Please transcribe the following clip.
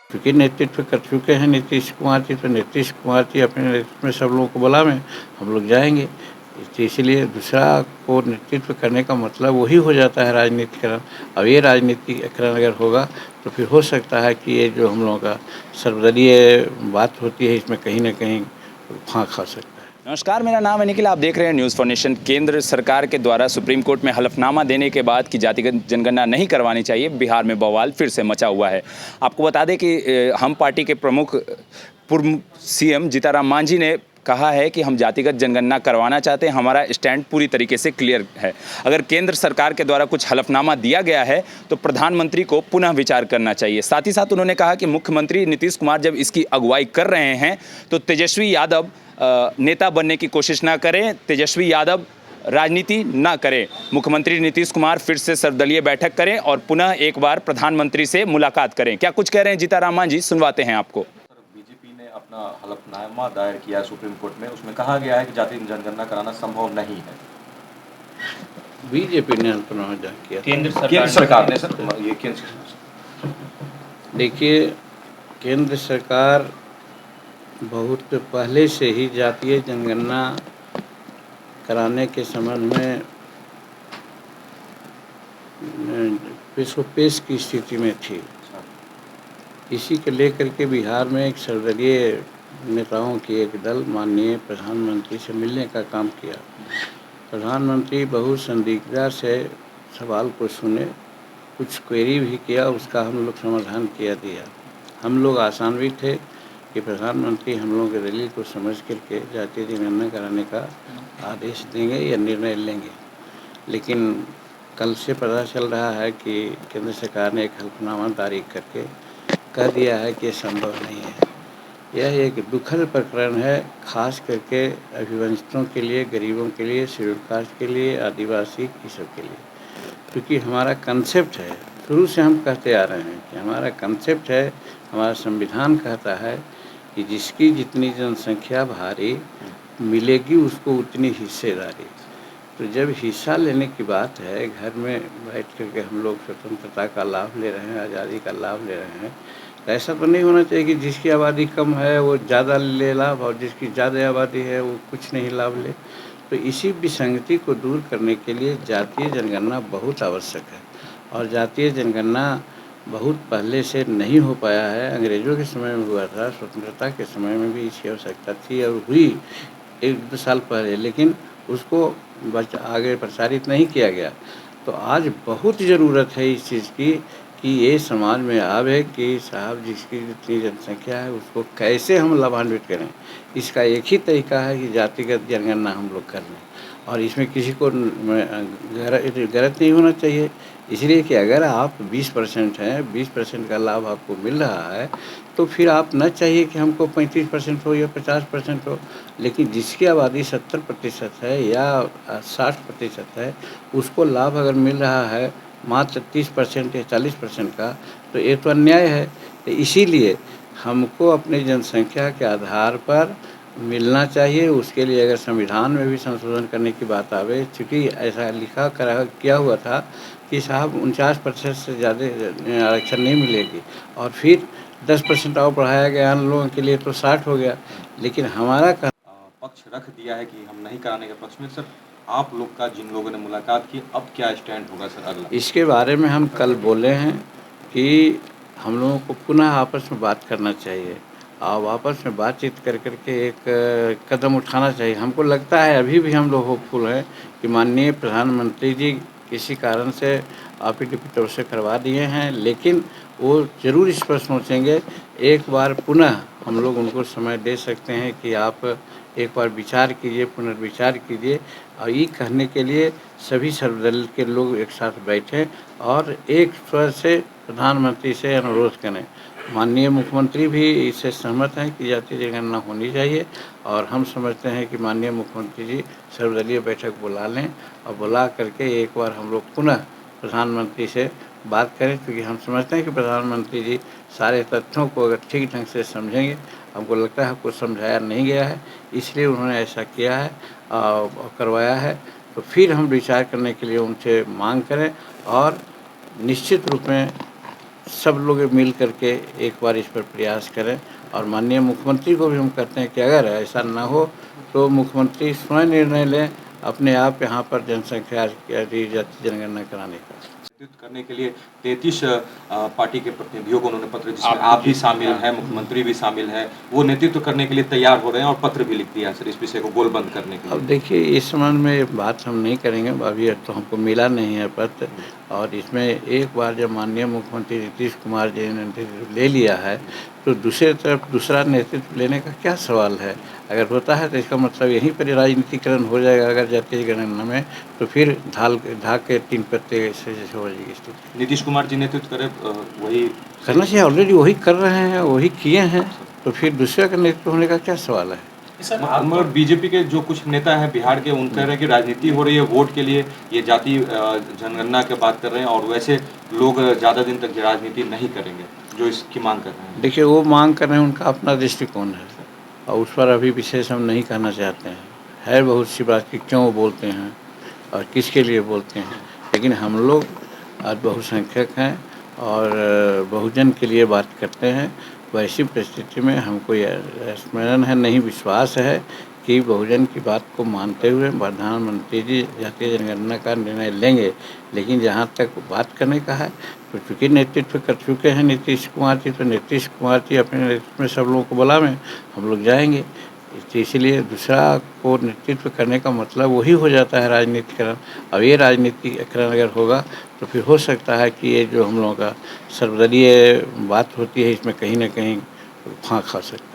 क्योंकि नेतृत्व कर चुके हैं नीतीश कुमार जी, तो नीतीश कुमार जी अपने नेतृत्व में सब लोगों को बुलावें, हम लोग जाएँगे। तो इसीलिए दूसरा को नेतृत्व करने का मतलब वही हो जाता है राजनीतिकरण। अब ये राजनीतिकरण अगर होगा तो फिर हो सकता है कि ये जो हम लोगों का सर्वदलीय बात होती है, इसमें कहीं न कहीं फाँक खा सकता है। नमस्कार, मेरा नाम है निखिल। आप देख रहे हैं न्यूज़ फॉर नेशन। केंद्र सरकार के द्वारा सुप्रीम कोर्ट में हलफनामा देने के बाद कि जातिगत जनगणना नहीं करवानी चाहिए, बिहार में बवाल फिर से मचा हुआ है। आपको बता दें कि हम पार्टी के प्रमुख पूर्व सीएम जीतन मांझी ने कहा है कि हम जातिगत जनगणना करवाना चाहते हैं। हमारा स्टैंड पूरी तरीके से क्लियर है। अगर केंद्र सरकार के द्वारा कुछ हलफनामा दिया गया है तो प्रधानमंत्री को पुनः विचार करना चाहिए। साथ ही साथ उन्होंने कहा कि मुख्यमंत्री नीतीश कुमार जब इसकी अगुवाई कर रहे हैं तो तेजस्वी यादव नेता बनने की कोशिश ना करें, तेजस्वी यादव राजनीति ना करें। मुख्यमंत्री नीतीश कुमार फिर से सर्वदलीय बैठक करें और पुनः एक बार प्रधानमंत्री से मुलाकात करें। क्या कुछ कह रहे हैं जीतन मांझी, सुनवाते हैं आपको। बीजेपी ने अपना हलफनामा दायर किया सुप्रीम कोर्ट में, उसमें कहा गया है कि जाति जनगणना कराना संभव नहीं है। बीजेपी ने हलफनामा जारी किया। केंद्र सरकार ने सर, ये केंद्र। देखिए, केंद्र सरकार बहुत पहले से ही जातीय जनगणना कराने के संबंध में पेश की स्थिति में थी। इसी को लेकर के बिहार में एक सर्वदलीय नेताओं की एक दल माननीय प्रधानमंत्री से मिलने का काम किया। प्रधानमंत्री बहुत संदिग्धता से सवाल को सुने, कुछ क्वेरी भी किया, उसका हम लोग समाधान किया दिया। हम लोग आशान्वित थे कि प्रधानमंत्री हम लोगों के दलील को समझ करके जातीय जनगणना कराने का आदेश देंगे या निर्णय लेंगे। लेकिन कल से पता चल रहा है कि केंद्र सरकार ने एक हलफनामा जारी करके कह दिया है कि ये संभव नहीं है। यह एक दुखद प्रकरण है, खास करके अभिवंचितों के लिए, गरीबों के लिए, शेड्यूल कास्ट के लिए, आदिवासी ये सब के लिए। क्योंकि हमारा कंसेप्ट है, शुरू से हम कहते आ रहे हैं कि हमारा कंसेप्ट है, हमारा संविधान कहता है कि जिसकी जितनी जनसंख्या भारी मिलेगी उसको उतनी हिस्सेदारी। तो जब हिस्सा लेने की बात है, घर में बैठ कर के हम लोग स्वतंत्रता का लाभ ले रहे हैं, आज़ादी का लाभ ले रहे हैं, तो ऐसा तो नहीं होना चाहिए कि जिसकी आबादी कम है वो ज़्यादा ले लाभ और जिसकी ज़्यादा आबादी है वो कुछ नहीं लाभ ले। तो इसी विसंगति को दूर करने के लिए जातीय जनगणना बहुत आवश्यक है। और जातीय जनगणना बहुत पहले से नहीं हो पाया है। अंग्रेज़ों के समय में हुआ था, स्वतंत्रता के समय में भी इसकी आवश्यकता थी और हुई 1-2 साल पहले, लेकिन उसको आगे प्रसारित नहीं किया गया। तो आज बहुत ज़रूरत है इस चीज़ की कि ये समाज में आवे कि साहब जिसकी जितनी जनसंख्या है उसको कैसे हम लाभान्वित करें। इसका एक ही तरीका है कि जातिगत जनगणना हम लोग कर लें और इसमें किसी को गलत नहीं होना चाहिए। इसलिए कि अगर आप 20% हैं, 20% का लाभ आपको मिल रहा है, तो फिर आप न चाहिए कि हमको 35% हो या 50% हो, लेकिन जिसकी आबादी 70% है या 60% है, उसको लाभ अगर मिल रहा है मात्र 30% या 40% का, तो ये तो अन्याय है। तो इसीलिए हमको अपनी जनसंख्या के आधार पर मिलना चाहिए। उसके लिए अगर संविधान में भी संशोधन करने की बात आवे, चूँकि ऐसा लिखा करा किया हुआ था कि साहब 49% से ज़्यादा आरक्षण नहीं मिलेगी और फिर 10% और बढ़ाया गया अन्य लोगों के लिए, तो 60 हो गया। लेकिन हमारा पक्ष रख दिया है कि हम नहीं कराने के पक्ष में। सर, आप लोग का जिन लोगों ने मुलाकात की, अब क्या स्टैंड होगा सर अगला? इसके बारे में हम कल बोले हैं कि हम लोगों को पुनः आपस में बात करना चाहिए और आपस में बातचीत कर कर के एक कदम उठाना चाहिए। हमको लगता है अभी भी हम लोग होपफुल हैं कि माननीय प्रधानमंत्री जी किसी कारण से एफिडेविट से करवा दिए हैं, लेकिन वो ज़रूर इस पर सोचेंगे। एक बार पुनः हम लोग उनको समय दे सकते हैं कि आप एक बार विचार कीजिए, पुनर्विचार कीजिए और ये कहने के लिए सभी सर्वदल के लोग एक साथ बैठें और एक स्वर से प्रधानमंत्री से अनुरोध करें। माननीय मुख्यमंत्री भी इससे सहमत हैं कि जातीय जनगणना होनी चाहिए और हम समझते हैं कि माननीय मुख्यमंत्री जी सर्वदलीय बैठक बुला लें और बुला करके एक बार हम लोग पुनः प्रधानमंत्री से बात करें, क्योंकि हम समझते हैं कि प्रधानमंत्री जी सारे तथ्यों को अगर ठीक ढंग से समझेंगे, हमको लगता है कुछ समझाया नहीं गया है, इसलिए उन्होंने ऐसा किया है और करवाया है। तो फिर हम विचार करने के लिए उनसे मांग करें और निश्चित रूप में सब लोग मिल करके एक बार इस पर प्रयास करें और माननीय मुख्यमंत्री को भी हम कहते हैं कि अगर ऐसा ना हो तो मुख्यमंत्री स्वयं निर्णय लें अपने आप यहाँ पर जनसंख्या की जाति जनगणना कराने का। नेतृत्व करने के लिए 33 पार्टी के प्रतिनिधियों को उन्होंने पत्र, जिसमें आप भी शामिल हैं, मुख्यमंत्री भी शामिल है, वो नेतृत्व करने के लिए तैयार हो रहे हैं और पत्र भी लिख दिया है सर इस विषय को गोलबंद करने के लिए। अब देखिए इस संबंध में बात हम नहीं करेंगे, अभी तो हमको मिला नहीं है पत्र, और इसमें एक बार जब माननीय मुख्यमंत्री नीतीश कुमार जी ने नेतृत्व ले लिया है तो दूसरी तरफ दूसरा नेतृत्व लेने का क्या सवाल है। अगर होता है तो इसका मतलब यहीं पर राजनीतिकरण हो जाएगा अगर जातीय जनगणना में, तो फिर ढाक के 3 पत्ते से जैसे हो जाएगी स्थिति। नीतीश कुमार जी नेतृत्व करे वही करना चाहिए, ऑलरेडी वही कर रहे हैं, वही किए हैं, तो फिर दूसरे का नेतृत्व होने का क्या सवाल है। मगर बीजेपी के जो कुछ नेता हैं बिहार के, उन कह रहे हैं कि राजनीति हो रही है वोट के लिए, ये जाति जनगणना की बात कर रहे हैं और वैसे लोग ज़्यादा दिन तक राजनीति नहीं करेंगे जो इसकी मांग कर रहे हैं। देखिए वो मांग कर रहे हैं, उनका अपना दृष्टिकोण है और उस पर अभी विशेष हम नहीं कहना चाहते हैं। है बहुत सी बात कि क्यों बोलते हैं और किसके लिए बोलते हैं, लेकिन हम लोग आज बहुसंख्यक हैं और बहुजन के लिए बात करते हैं। वैसी परिस्थिति में हमको यह स्मरण है, नहीं विश्वास है कि बहुजन की बात को मानते हुए प्रधानमंत्री जी जातीय जनगणना का निर्णय लेंगे। लेकिन जहाँ तक बात करने का है तो चूँकि नेतृत्व कर चुके हैं नीतीश कुमार जी, तो नीतीश कुमार जी अपने नेतृत्व में सब लोगों को बुलावें, हम लोग जाएंगे। तो इसीलिए दूसरा को नेतृत्व करने का मतलब वही हो जाता है राजनीतिकरण। अब ये राजनीतिकरण अगर होगा तो फिर हो सकता है कि ये जो हम लोगों का सर्वदलीय बात होती है इसमें कहीं ना कहीं फांक खा सकता है।